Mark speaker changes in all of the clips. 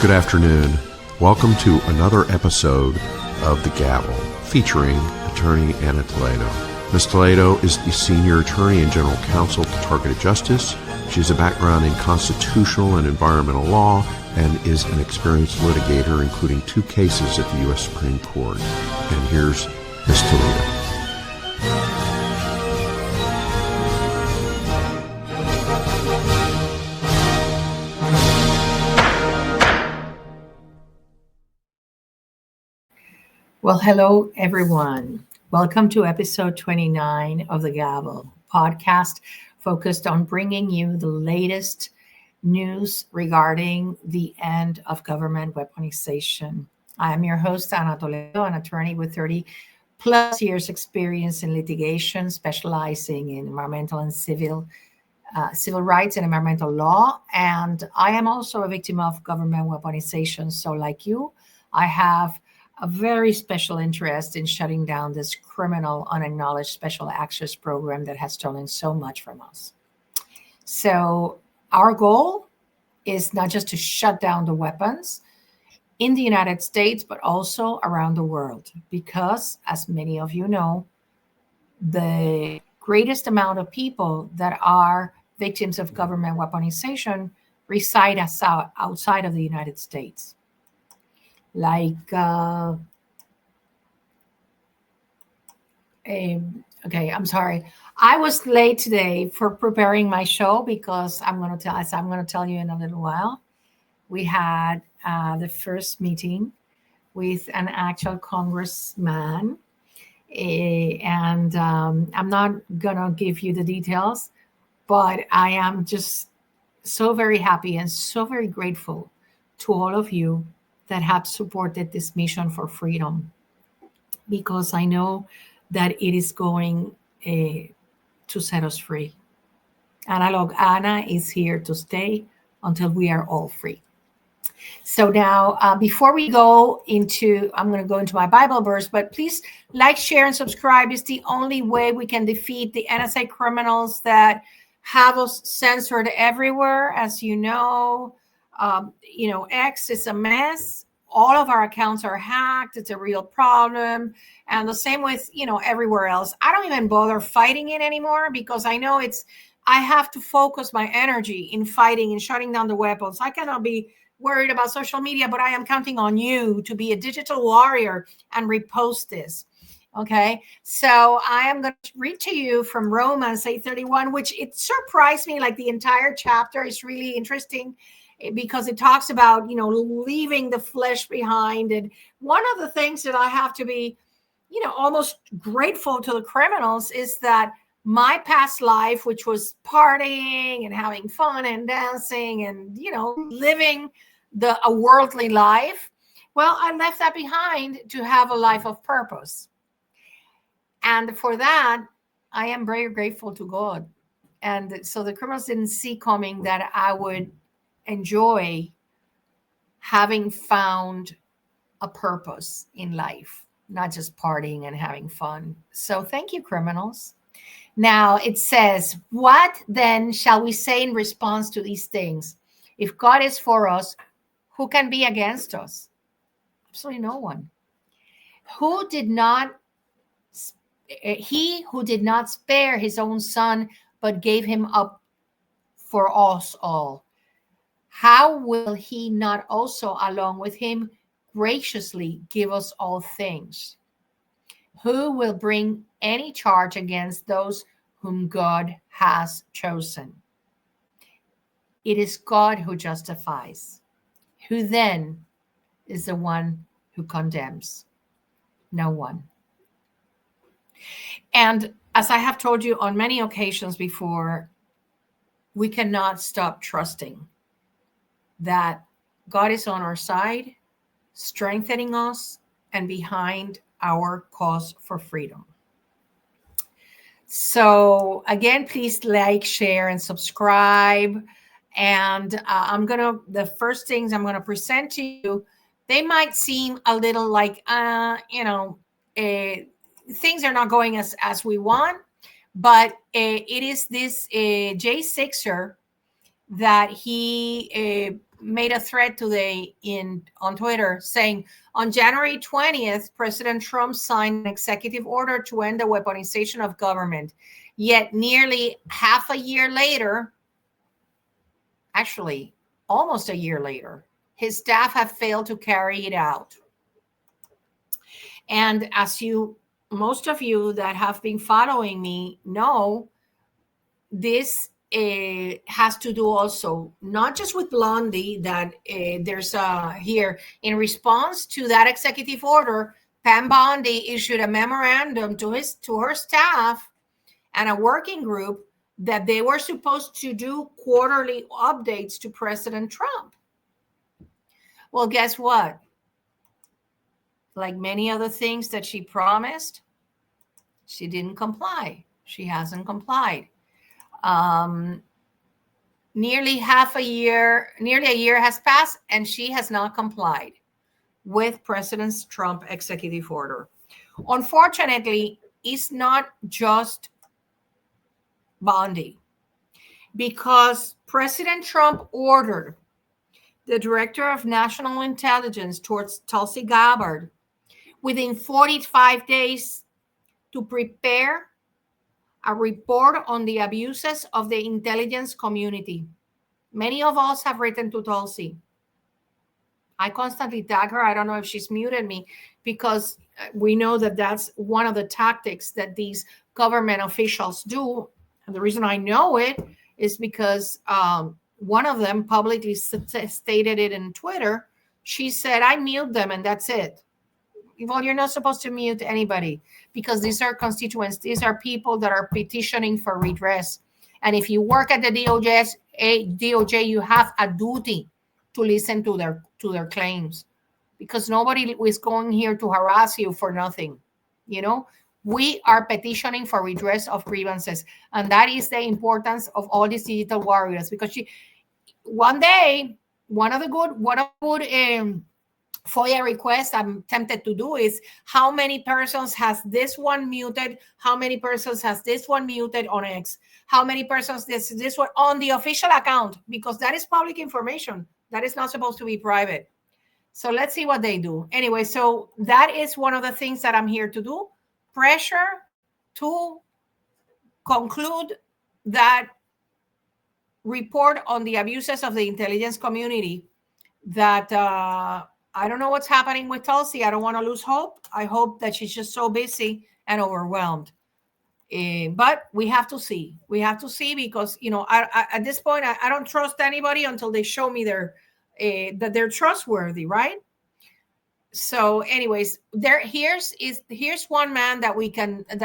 Speaker 1: Good afternoon. Welcome to another episode of The Gavel, featuring attorney Anna Toledo. Ms. Toledo is the senior attorney and general counsel to Targeted Justice. She has a background in constitutional and environmental law and is an experienced litigator, including 2 cases at the U.S. Supreme Court. And here's Ms. Toledo.
Speaker 2: Well, hello, everyone. Welcome to episode 29 of the Gavel podcast, focused on bringing you the latest news regarding the end of government weaponization. I am your host, Anna Toledo, an attorney with 30 plus years experience in litigation, specializing in environmental and civil rights and environmental law. And I am also a victim of government weaponization. So like you, I have a very special interest in shutting down this criminal, unacknowledged special access program that has stolen so much from us. So our goal is not just to shut down the weapons in the United States, but also around the world, because, as many of you know, the greatest amount of people that are victims of government weaponization reside outside of the United States. Okay, I'm sorry. I was late today for preparing my show because I'm going to tell you in a little while. We had the first meeting with an actual congressman, and I'm not going to give you the details, but I am just so very happy and so very grateful to all of you that have supported this mission for freedom, because I know that it is going to set us free. Anna is here to stay until we are all free. So now, before we go into, I'm going to go into my Bible verse, but please like, share, and subscribe. It's the only way we can defeat the NSA criminals that have us censored everywhere. As you know, X is a mess. All of our accounts are hacked. It's a real problem. And the same with, everywhere else. I don't even bother fighting it anymore, because I know I have to focus my energy in fighting and shutting down the weapons. I cannot be worried about social media, but I am counting on you to be a digital warrior and repost this. Okay, so I am going to read to you from Romans 8:31, which it surprised me. Like, the entire chapter is really interesting, because it talks about, leaving the flesh behind. And one of the things that I have to be, almost grateful to the criminals is that my past life, which was partying and having fun and dancing and, living a worldly life, well, I left that behind to have a life of purpose. And for that, I am very grateful to God. And so the criminals didn't see coming that I would enjoy having found a purpose in life, not just partying and having fun. So thank you, criminals. Now it says, what then shall we say in response to these things? If God is for us, who can be against us? Absolutely no one. He who did not spare his own son, but gave him up for us all, how will he not also, along with him, graciously give us all things? Who will bring any charge against those whom God has chosen? It is God who justifies. Who then is the one who condemns? No one. And as I have told you on many occasions before, we cannot stop trusting that God is on our side, strengthening us, and behind our cause for freedom. So again, please like, share, and subscribe. And the first things I'm going to present to you, they might seem a little like, things are not going as we want, but it is this J6er that he made a thread today on Twitter saying on January 20th, President Trump signed an executive order to end the weaponization of government. Yet nearly half a year later, actually almost a year later, his staff have failed to carry it out. And as most of you that have been following me know, this has to do also not just with Blondie, that there's here in response to that executive order, Pam Bondi issued a memorandum to her staff and a working group that they were supposed to do quarterly updates to President Trump. Well, guess what? Like many other things that she promised, she didn't comply. She hasn't complied. Nearly a year has passed, and she has not complied with President Trump's executive order. Unfortunately, it's not just Bondi, because President Trump ordered the Director of National Intelligence towards Tulsi Gabbard within 45 days to prepare a report on the abuses of the intelligence community. Many of us have written to Tulsi. I constantly tag her. I don't know if she's muted me, because we know that that's one of the tactics that these government officials do. And the reason I know it is because one of them publicly stated it in Twitter. She said, I mute them and that's it. Well, you're not supposed to mute anybody, because these are constituents. These are people that are petitioning for redress. And if you work at the DOJ, you have a duty to listen to their claims, because nobody is going here to harass you for nothing. We are petitioning for redress of grievances. And that is the importance of all these digital warriors, because one day, one of the good FOIA request I'm tempted to do is how many persons has this one muted, how many persons has this one muted on X, how many persons this one on the official account, because that is public information. That is not supposed to be private. So let's see what they do. Anyway, so that is one of the things that I'm here to do. Pressure to conclude that report on the abuses of the intelligence community. That I don't know what's happening with Tulsi. I don't want to lose hope. I hope that she's just so busy and overwhelmed. But we have to see. We have to see, because I, at this point, I don't trust anybody until they show me that they're trustworthy, right? So, anyways, here's one man that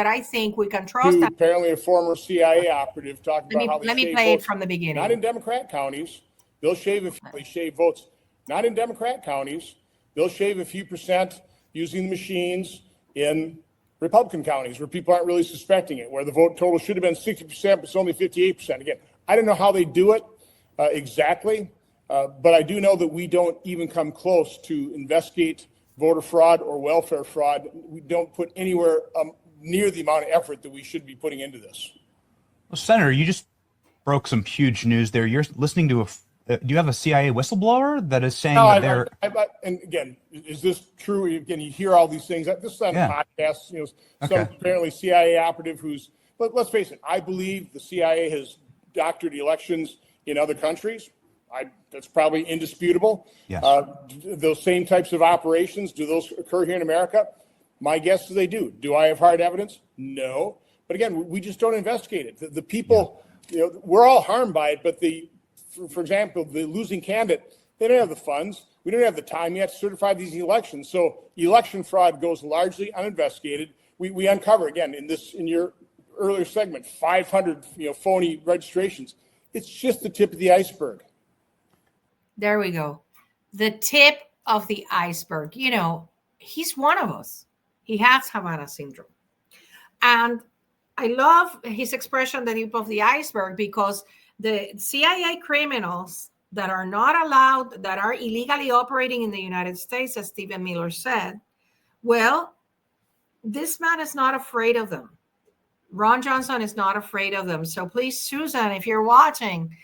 Speaker 2: I think we can trust.
Speaker 3: Apparently, a former CIA operative talking about how they
Speaker 2: let me
Speaker 3: shave
Speaker 2: play
Speaker 3: votes.
Speaker 2: It from the beginning.
Speaker 3: Not in Democrat counties, they'll shave if they shave votes. Not in Democrat counties, they'll shave a few percent using the machines in Republican counties where people aren't really suspecting it, where the vote total should have been 60%, but it's only 58%. Again, I don't know how they do it exactly, but I do know that we don't even come close to investigate voter fraud or welfare fraud. We don't put anywhere near the amount of effort that we should be putting into this.
Speaker 4: Well, Senator, you just broke some huge news there. You're listening to do you have a CIA whistleblower that is saying that they're...
Speaker 3: and again, is this true? Again, you hear all these things. This is on podcasts, some apparently CIA operative who's, let's face it, I believe the CIA has doctored elections in other countries. That's probably indisputable.
Speaker 4: Yes.
Speaker 3: Those same types of operations, do those occur here in America? My guess is they do. Do I have hard evidence? No. But again, we just don't investigate it. The people, we're all harmed by it, but for example, the losing candidate, they don't have the funds. We don't have the time yet to certify these elections. So election fraud goes largely uninvestigated. We uncover, again, in your earlier segment, 500 phony registrations. It's just the tip of the iceberg.
Speaker 2: There we go. The tip of the iceberg. He's one of us. He has Havana syndrome. And I love his expression, the tip of the iceberg, because the CIA criminals that are not allowed, that are illegally operating in the United States, as Stephen Miller said, well, this man is not afraid of them. Ron Johnson is not afraid of them. So please, Susan, if you're watching,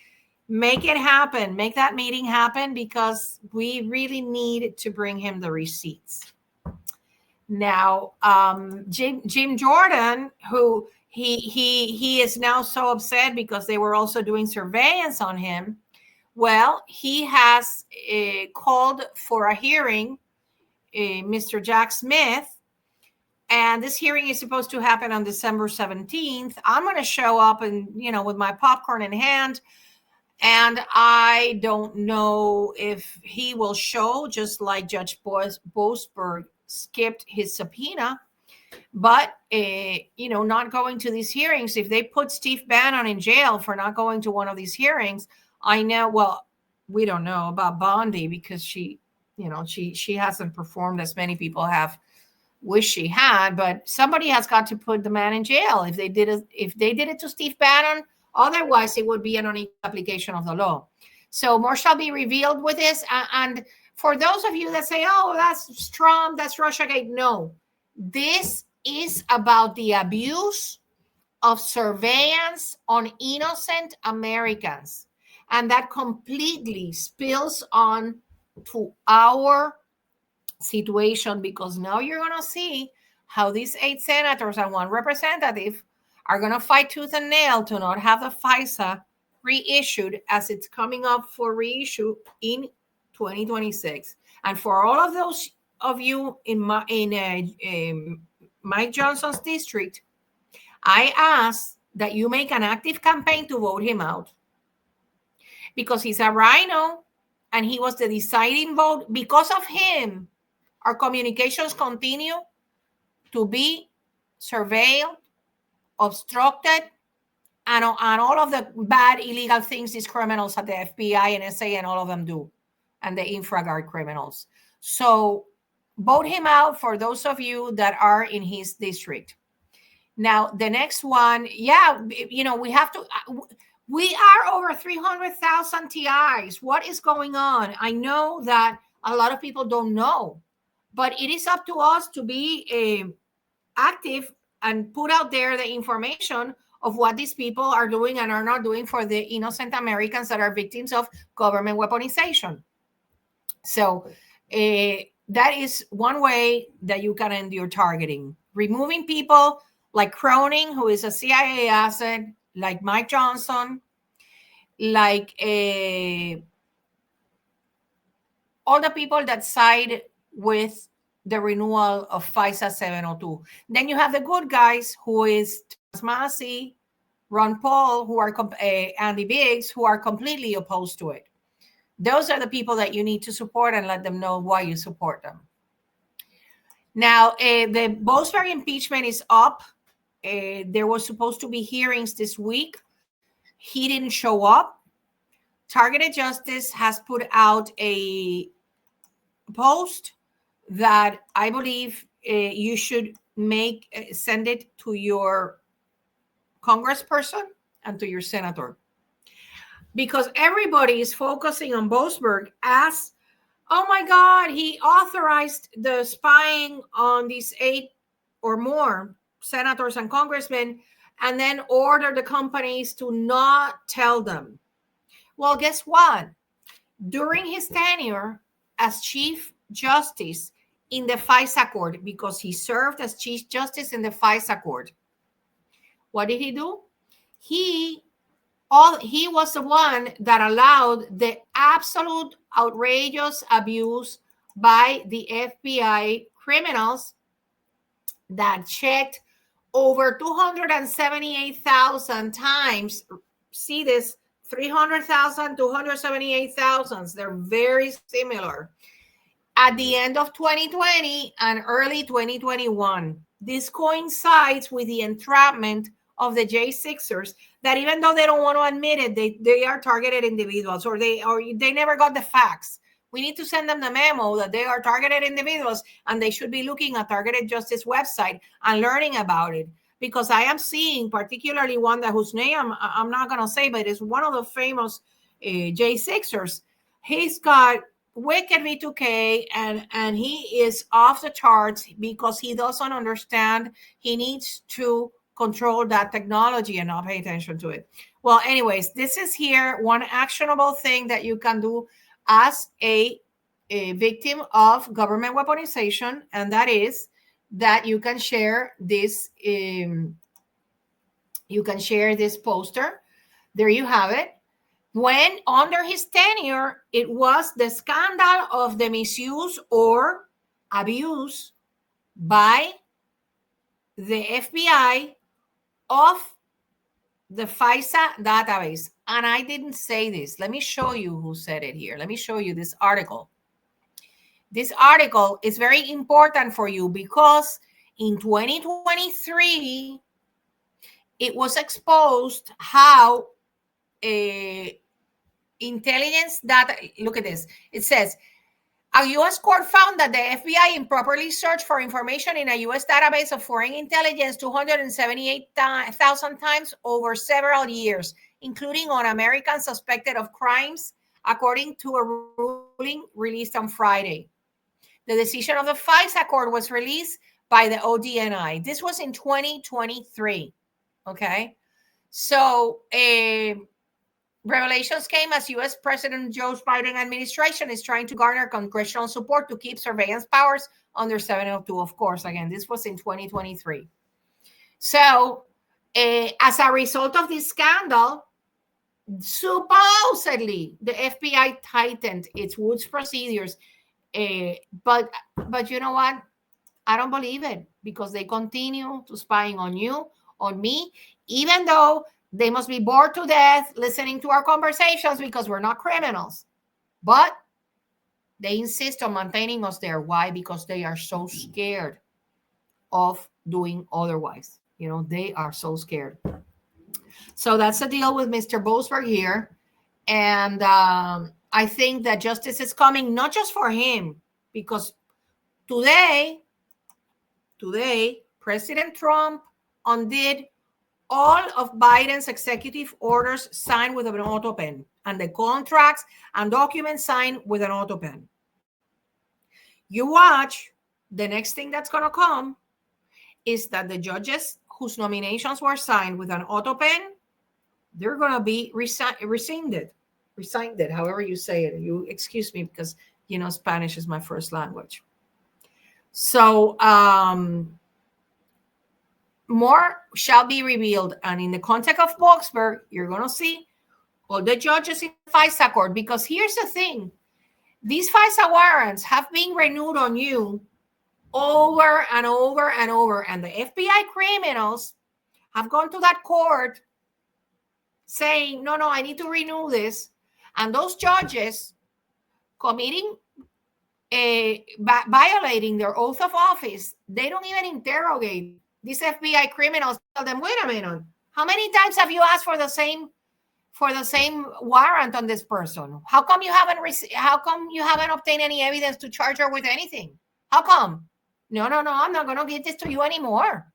Speaker 2: Make it happen. Make that meeting happen, because we really need to bring him the receipts. Now, Jim Jordan, who he is now so upset because they were also doing surveillance on him. Well, he has called for a hearing, Mr. Jack Smith, and this hearing is supposed to happen on December 17th. I'm going to show up and, with my popcorn in hand. And I don't know if he will show, just like Judge Boasberg skipped his subpoena. But, not going to these hearings, if they put Steve Bannon in jail for not going to one of these hearings, I know, well, we don't know about Bondi, because she hasn't performed as many people have wished she had, but somebody has got to put the man in jail if they did it to Steve Bannon. Otherwise, it would be an unequal application of the law. So more shall be revealed with this. And for those of you that say, oh, that's Trump, that's Russiagate, no. This is about the abuse of surveillance on innocent Americans. And that completely spills on to our situation, because now you're going to see how these 8 senators and 1 representative are going to fight tooth and nail to not have the FISA reissued, as it's coming up for reissue in 2026. And for all of those of you in Mike Johnson's district, I ask that you make an active campaign to vote him out, because he's a rhino and he was the deciding vote. Because of him, our communications continue to be surveilled, obstructed, and all of the bad, illegal things these criminals at the FBI and SA and all of them do, and the InfraGard criminals. So vote him out for those of you that are in his district. Now, the next one, we have to, we are over 300,000 TIs. What is going on? I know that a lot of people don't know, but it is up to us to be active and put out there the information of what these people are doing and are not doing for the innocent Americans that are victims of government weaponization. So that is one way that you can end your targeting. Removing people like Cronin, who is a CIA asset, like Mike Johnson, like all the people that side with the renewal of FISA 702. Then you have the good guys, who is Thomas Massie, Ron Paul, who are Andy Biggs, who are completely opposed to it. Those are the people that you need to support and let them know why you support them. Now, the Boasberg impeachment is up. There was supposed to be hearings this week. He didn't show up. Targeted Justice has put out a post that I believe you should send it to your congressperson and to your senator, because everybody is focusing on Boasberg as, oh my God, he authorized the spying on these 8 or more senators and congressmen, and then order the companies to not tell them. Well, guess what? During his tenure as Chief Justice in the FISA court, because he served as Chief Justice in the FISA court, what did he do? He was the one that allowed the absolute outrageous abuse by the FBI criminals that checked over 278,000 times. See this, 300,000, 278,000. They're very similar. At the end of 2020 and early 2021. This coincides with the entrapment of the J6ers, that even though they don't want to admit it, they are targeted individuals, or they never got the facts. We need to send them the memo that they are targeted individuals, and they should be looking at Targeted Justice website and learning about it. Because I am seeing particularly one whose name I'm not going to say, but it's one of the famous J6ers. He's got wicked V2K, and he is off the charts because he doesn't understand. He needs to control that technology and not pay attention to it. Well, anyways, this is here one actionable thing that you can do as a victim of government weaponization, and that is that you can share this. You can share this poster. There you have it. When under his tenure, it was the scandal of the misuse or abuse by the FBI of the FISA database. And I didn't say this. Let me show you who said it here. Let me show you this article. This article is very important for you because in 2023, it was exposed how intelligence data, look at this. It says, a U.S. court found that the FBI improperly searched for information in a U.S. database of foreign intelligence 278,000 times over several years, including on Americans suspected of crimes, according to a ruling released on Friday. The decision of the FISA court was released by the ODNI. This was in 2023. Okay. So, revelations came as U.S. President Joe Biden administration is trying to garner congressional support to keep surveillance powers under 702. Of course, again, this was in 2023. So, as a result of this scandal, supposedly the FBI tightened its Woods procedures. But you know what? I don't believe it because they continue to spying on you, on me, even though they must be bored to death listening to our conversations because we're not criminals. But they insist on maintaining us there. Why? Because they are so scared of doing otherwise. You know, they are so scared. So that's the deal with Mr. Boasberg here. And I think that justice is coming, not just for him, because today, President Trump undid all of Biden's executive orders signed with an auto pen, and the contracts and documents signed with an auto pen. You watch, the next thing that's going to come is that the judges whose nominations were signed with an auto pen, they're going to be rescinded, however you say it. You excuse me because, you know, Spanish is my first language. So, more shall be revealed. And in the context of Boasberg, you're going to see all the judges in the FISA court. Because here's the thing. These FISA warrants have been renewed on you over and over and over. And the FBI criminals have gone to that court saying, no, I need to renew this. And those judges committing, violating their oath of office, they don't even interrogate these FBI criminals. Tell them, wait a minute, how many times have you asked for the same warrant on this person? How come you haven't obtained any evidence to charge her with anything? How come? No, I'm not going to give this to you anymore.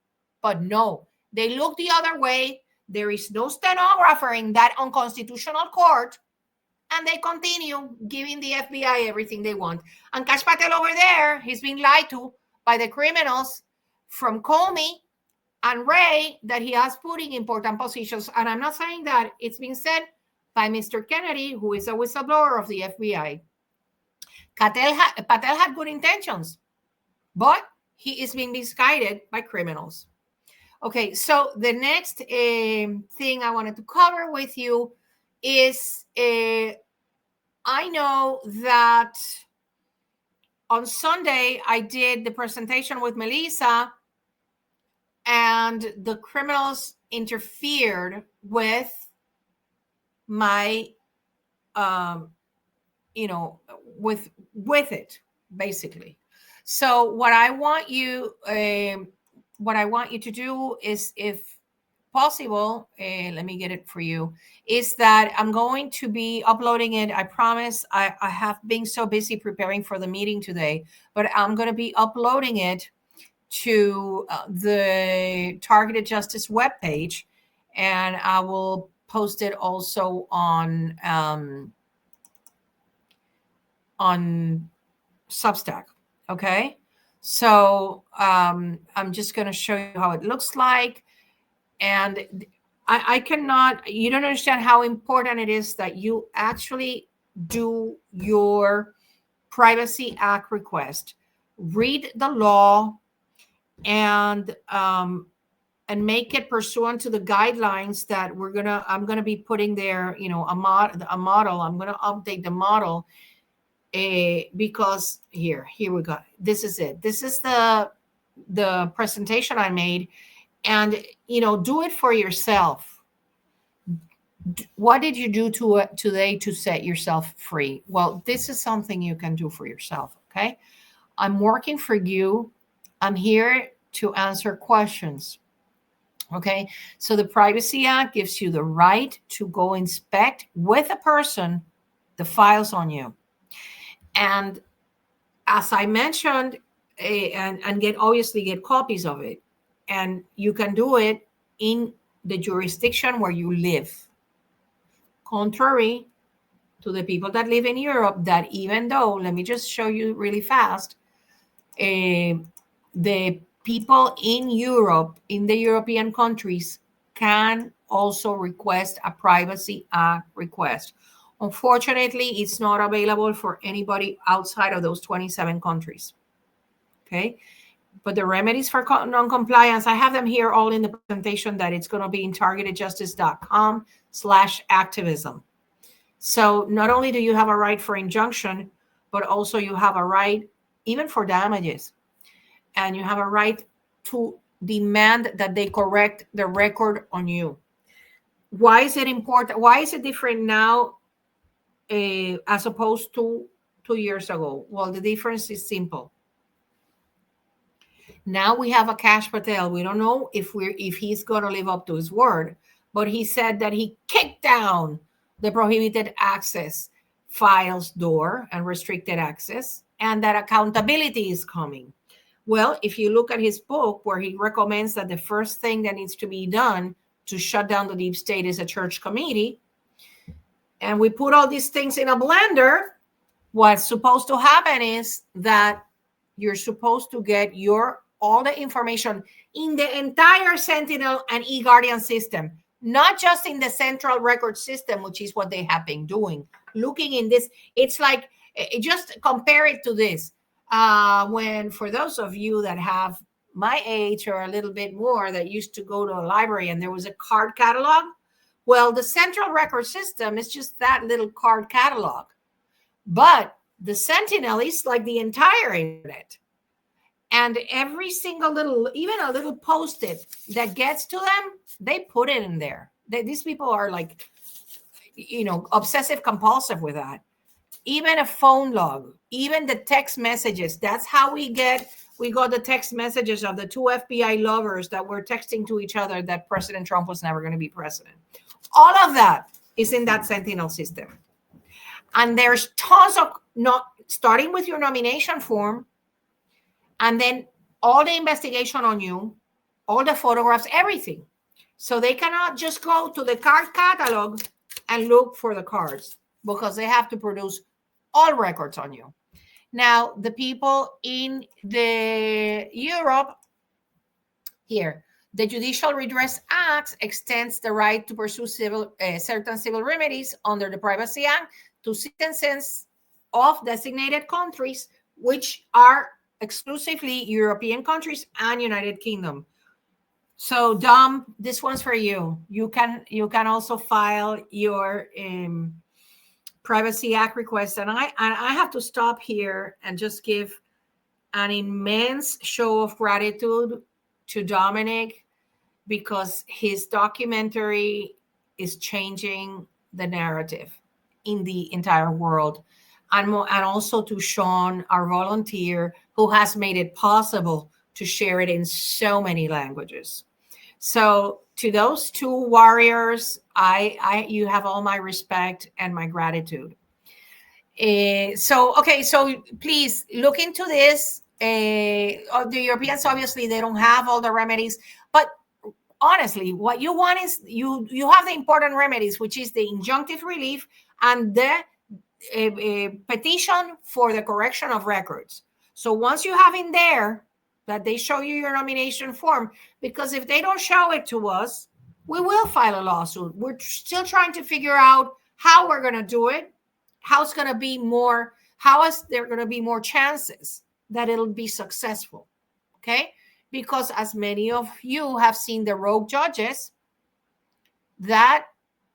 Speaker 2: But no, they look the other way. There is no stenographer in that unconstitutional court, and they continue giving the FBI everything they want. And Kash Patel over there, he's being lied to by the criminals from Comey and Ray that he has put in important positions. And I'm not saying that. It's been said by Mr. Kennedy, who is a whistleblower of the FBI. Patel had good intentions, but he is being misguided by criminals. Okay, so the next thing I wanted to cover with you is I know that on Sunday I did the presentation with Melissa, and the criminals interfered with my, with it, basically. So what I want you to do is, if possible, let me get it for you, is that I'm going to be uploading it. I promise. I have been so busy preparing for the meeting today, but I'm going to be uploading it to the Targeted Justice webpage, and I will post it also on Substack. Okay, so I'm just going to show you how it looks like. And I cannot, you don't understand how important it is that you actually do your Privacy Act request, read the law, and make it pursuant to the guidelines that I'm gonna be putting there. You know, a model. I'm gonna update the model because here we go. This is it. This is the presentation I made, and do it for yourself. What did you do today to set yourself free? Well, this is something you can do for yourself. Okay, I'm working for you. I'm here to answer questions. Okay, so the Privacy Act gives you the right to go inspect with a person the files on you. And as I mentioned, and get copies of it. And you can do it in the jurisdiction where you live. Contrary to the people that live in Europe, that even though, let me just show you really fast, the people in Europe, in the European countries, can also request a Privacy Act request. Unfortunately, it's not available for anybody outside of those 27 countries. Okay. But the remedies for non-compliance, I have them here all in the presentation that it's going to be in targetedjustice.com/activism. So not only do you have a right for injunction, but also you have a right even for damages. And you have a right to demand that they correct the record on you. Why is it important? Why is it different now as opposed to 2 years ago? Well, the difference is simple. Now we have a Akash Patel. We don't know if he's going to live up to his word, but he said that he kicked down the prohibited access files door and restricted access, and that accountability is coming. Well, if you look at his book where he recommends that the first thing that needs to be done to shut down the deep state is a church committee, and we put all these things in a blender, what's supposed to happen is that you're supposed to get all the information in the entire Sentinel and eGuardian system, not just in the central record system, which is what they have been doing. Looking in this, it's like, just compare it to this. When, for those of you that have my age or a little bit more, that used to go to a library and there was a card catalog, well, the central record system is just that little card catalog. But the Sentinel is like the entire internet. And every single little, even a little post-it that gets to them, they put it in there. These people are like, obsessive compulsive with that. Even a phone log, even the text messages. That's how we got the text messages of the two FBI lovers that were texting to each other that President Trump was never going to be president. All of that is in that Sentinel system. And there's tons of, starting with your nomination form, and then all the investigation on you, all the photographs, everything. So they cannot just go to the card catalog and look for the cards, because they have to produce all records on you. Now, the people in the Europe, here, the Judicial Redress Act extends the right to pursue certain civil remedies under the Privacy Act to citizens of designated countries, which are exclusively European countries and United Kingdom. So, Dom, this one's for you. You can also file your Privacy Act request. And I have to stop here and just give an immense show of gratitude to Dominic, because his documentary is changing the narrative in the entire world. And also to Sean, our volunteer, who has made it possible to share it in so many languages. So to those two warriors, you have all my respect and my gratitude. So please look into this. The Europeans, obviously, they don't have all the remedies, but honestly, what you want is you have the important remedies, which is the injunctive relief and the a petition for the correction of records. So once you have in there that they show you your nomination form, because if they don't show it to us, we will file a lawsuit. We're still trying to figure out how we're going to do it, how is there going to be more chances that it'll be successful. Okay? Because as many of you have seen the rogue judges that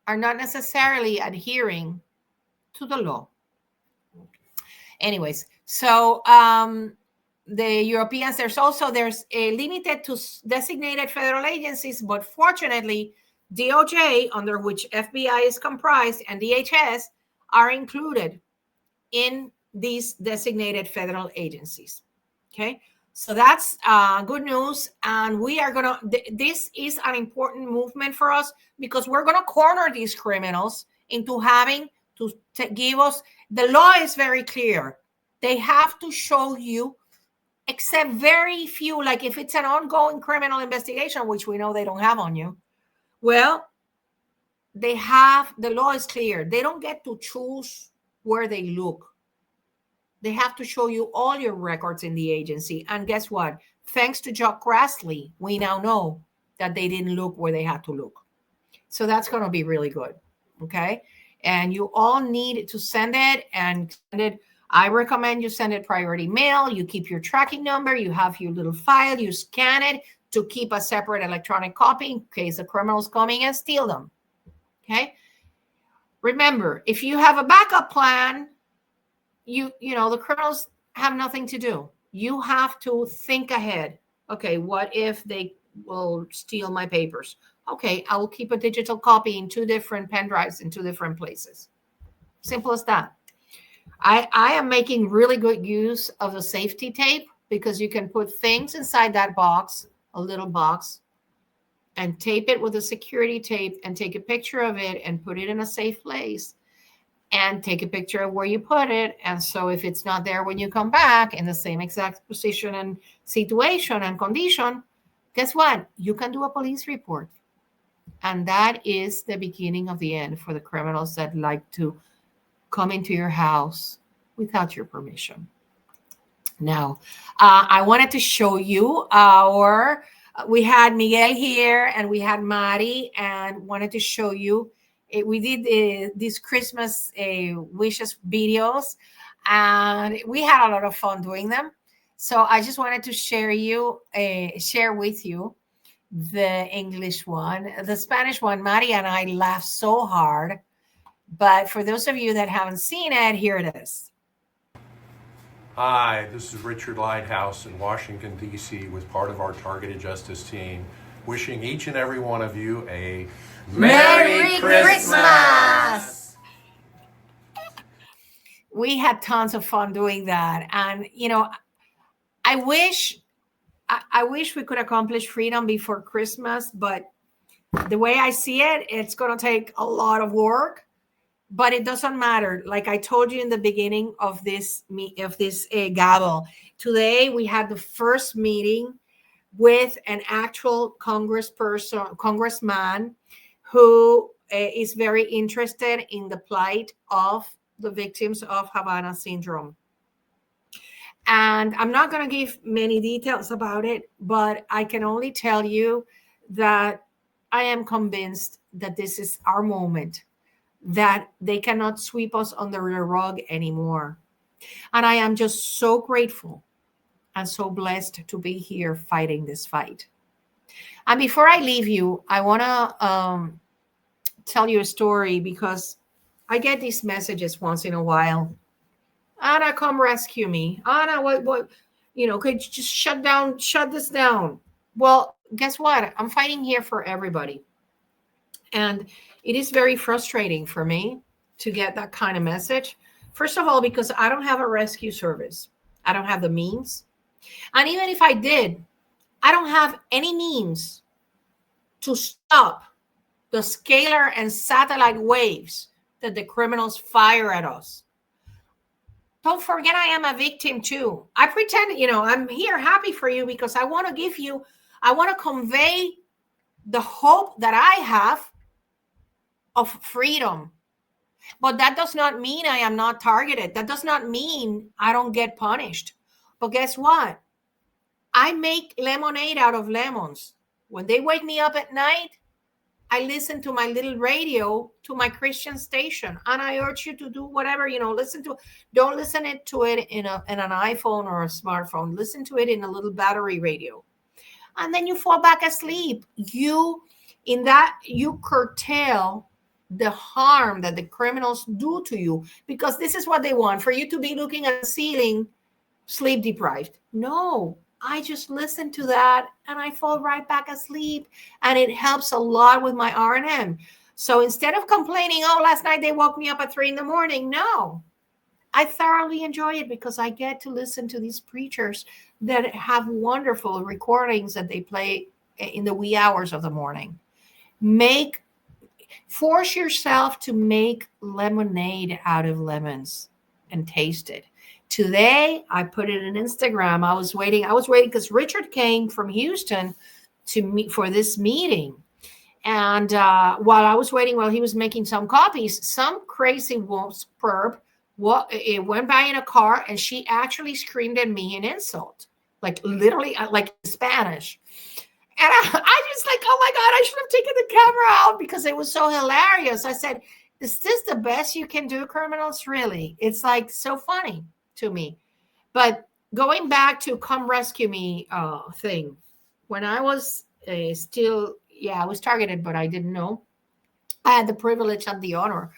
Speaker 2: are not necessarily adhering to the law. Anyways, so the Europeans, there's a limited to designated federal agencies, but fortunately, DOJ, under which FBI is comprised, and DHS are included in these designated federal agencies. Okay, so that's good news. And we are this is an important movement for us because we're going to corner these criminals into having to give us, the law is very clear. They have to show you, except very few, like if it's an ongoing criminal investigation, which we know they don't have on you, well, the law is clear. They don't get to choose where they look. They have to show you all your records in the agency. And guess what? Thanks to Chuck Grassley, we now know that they didn't look where they had to look. So that's going to be really good. Okay. And you all need to send it, and send it. I recommend you send it priority mail. You keep your tracking number. You have your little file. You scan it to keep a separate electronic copy in case the criminal's coming and steal them. Okay. Remember, if you have a backup plan, you know, the criminals have nothing to do. You have to think ahead. Okay, what if they will steal my papers? Okay, I will keep a digital copy in 2 different pen drives in 2 different places. Simple as that. I am making really good use of the safety tape because you can put things inside that box, a little box, and tape it with a security tape and take a picture of it and put it in a safe place and take a picture of where you put it. And so if it's not there when you come back in the same exact position and situation and condition, guess what? You can do a police report. And that is the beginning of the end for the criminals that like to come into your house without your permission. Now, I wanted to show you we had Miguel here and we had Mari, and wanted to show you, we did these Christmas wishes videos, and we had a lot of fun doing them. So I just wanted to share with you the English one. The Spanish one, Mari and I laughed so hard. But for those of you that haven't seen it, here it is.
Speaker 1: Hi, this is Richard Lighthouse in Washington, D.C. with part of our Targeted Justice team, wishing each and every one of you a
Speaker 2: Merry Christmas! We had tons of fun doing that. And, you know, I wish we could accomplish freedom before Christmas, but the way I see it, it's going to take a lot of work. But it doesn't matter. Like I told you in the beginning of this Gavel, today we had the first meeting with an actual congressman who is very interested in the plight of the victims of Havana syndrome. And I'm not going to give many details about it, but I can only tell you that I am convinced that this is our moment, that they cannot sweep us under the rug anymore. And I am just so grateful and so blessed to be here fighting this fight. And before I leave you, I want to tell you a story, because I get these messages once in a while. Ana, come rescue me. Ana, what, could you just shut this down? Well, guess what? I'm fighting here for everybody. And it is very frustrating for me to get that kind of message. First of all, because I don't have a rescue service. I don't have the means. And even if I did, I don't have any means to stop the scalar and satellite waves that the criminals fire at us. Don't forget, I am a victim too. I pretend, I'm here happy for you because I want to convey the hope that I have of freedom. But that does not mean I am not targeted. That does not mean I don't get punished. But guess what? I make lemonade out of lemons. When they wake me up at night, I listen to my little radio, to my Christian station, and I urge you to do whatever, don't listen to it in an iPhone or a smartphone. Listen to it in a little battery radio. And then you fall back asleep. You curtail the harm that the criminals do to you, because this is what they want, for you to be looking at the ceiling, sleep deprived. No, I just listen to that and I fall right back asleep, and it helps a lot with my R&M. So instead of complaining, oh, last night they woke me up at 3 a.m, no, I thoroughly enjoy it because I get to listen to these preachers that have wonderful recordings that they play in the wee hours of the morning. Force yourself to make lemonade out of lemons and taste it. Today, I put it in Instagram. I was waiting because Richard came from Houston to meet for this meeting. And while I was waiting, while he was making some copies, some crazy perp it went by in a car, and she actually screamed at me an insult, like literally, like in Spanish. And I just like, oh my God, I should have taken the camera out because it was so hilarious. I said, is this the best you can do, criminals? Really? It's like so funny to me. But going back to Come Rescue Me thing, when I was I was targeted, but I didn't know. I had the privilege and the honor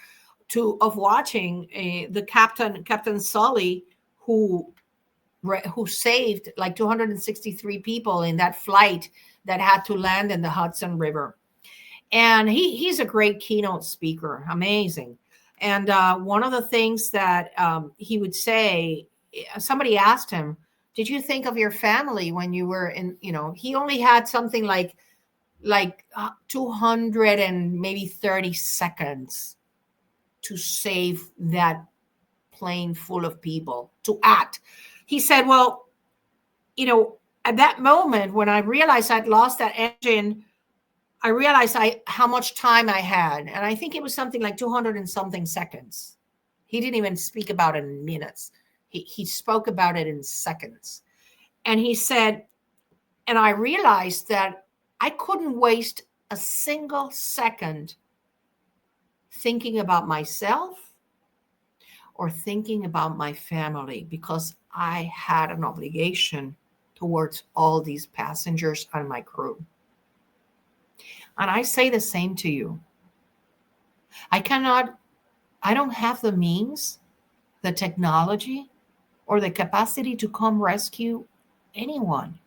Speaker 2: of watching the Captain Sully, who saved like 263 people in that flight that had to land in the Hudson River. And he's a great keynote speaker, amazing. And one of the things that he would say, somebody asked him, did you think of your family when you were in, he only had something like 200 and maybe 30 seconds to save that plane full of people, to act. He said, well, at that moment when I realized I'd lost that engine, I realized how much time I had. And I think it was something like 200 and something seconds. He didn't even speak about it in minutes. He spoke about it in seconds. And he said, and I realized that I couldn't waste a single second thinking about myself or thinking about my family, because I had an obligation towards all these passengers and my crew. And I say the same to you. I don't have the means, the technology, or the capacity to come rescue anyone.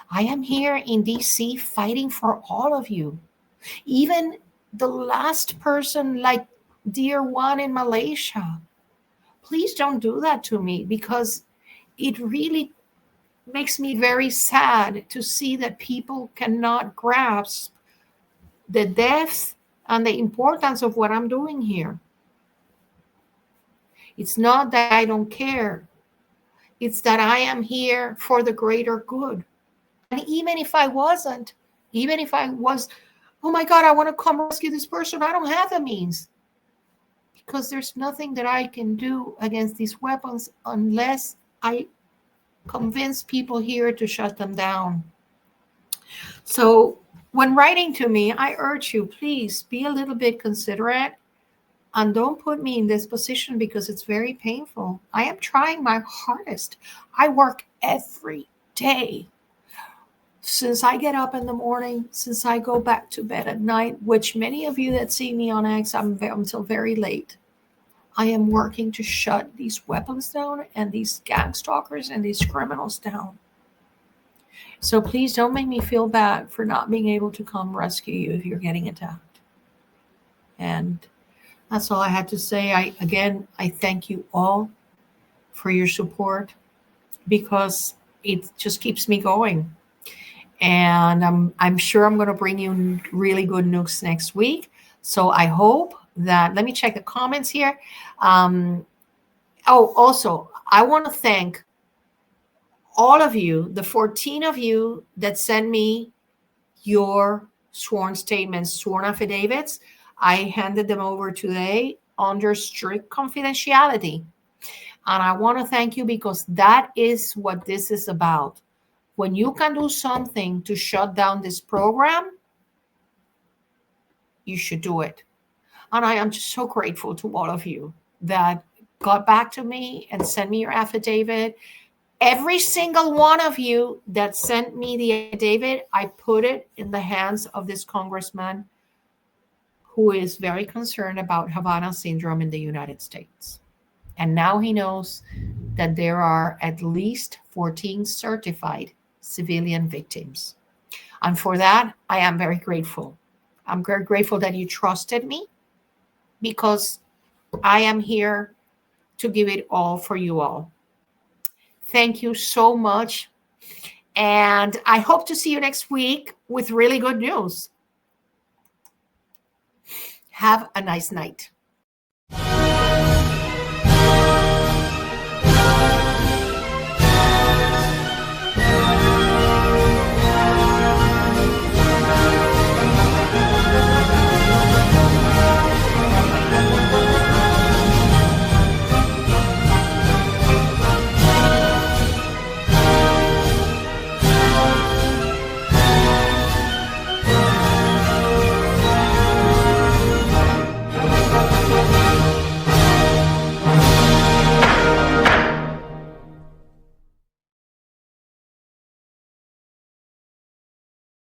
Speaker 2: I am here in DC fighting for all of you. Even the last person, like dear one in Malaysia. Please don't do that to me, because it really makes me very sad to see that people cannot grasp the depth and the importance of what I'm doing here. It's not that I don't care. It's that I am here for the greater good. And even if I was, oh my God, I want to come rescue this person, I don't have the means. Because there's nothing that I can do against these weapons unless I convince people here to shut them down. So when writing to me, I urge you, please be a little bit considerate and don't put me in this position, because it's very painful. I am trying my hardest. I work every day. Since I get up in the morning, since I go back to bed at night, which many of you that see me on X, I'm until very late. I am working to shut these weapons down and these gang stalkers and these criminals down. So please don't make me feel bad for not being able to come rescue you if you're getting attacked. And that's all I had to say. I thank you all for your support, because it just keeps me going. And I'm sure I'm going to bring you really good news next week. So I hope that, let me check the comments here. Also, I want to thank all of you, the 14 of you that sent me your sworn statements, sworn affidavits. I handed them over today under strict confidentiality. And I want to thank you, because that is what this is about. When you can do something to shut down this program, you should do it. And I am just so grateful to all of you that got back to me and sent me your affidavit. Every single one of you that sent me the affidavit, I put it in the hands of this congressman who is very concerned about Havana syndrome in the United States. And now he knows that there are at least 14 certified civilian victims. And for that, I am very grateful. I'm very grateful that you trusted me, because I am here to give it all for you all. Thank you so much. And I hope to see you next week with really good news. Have a nice night.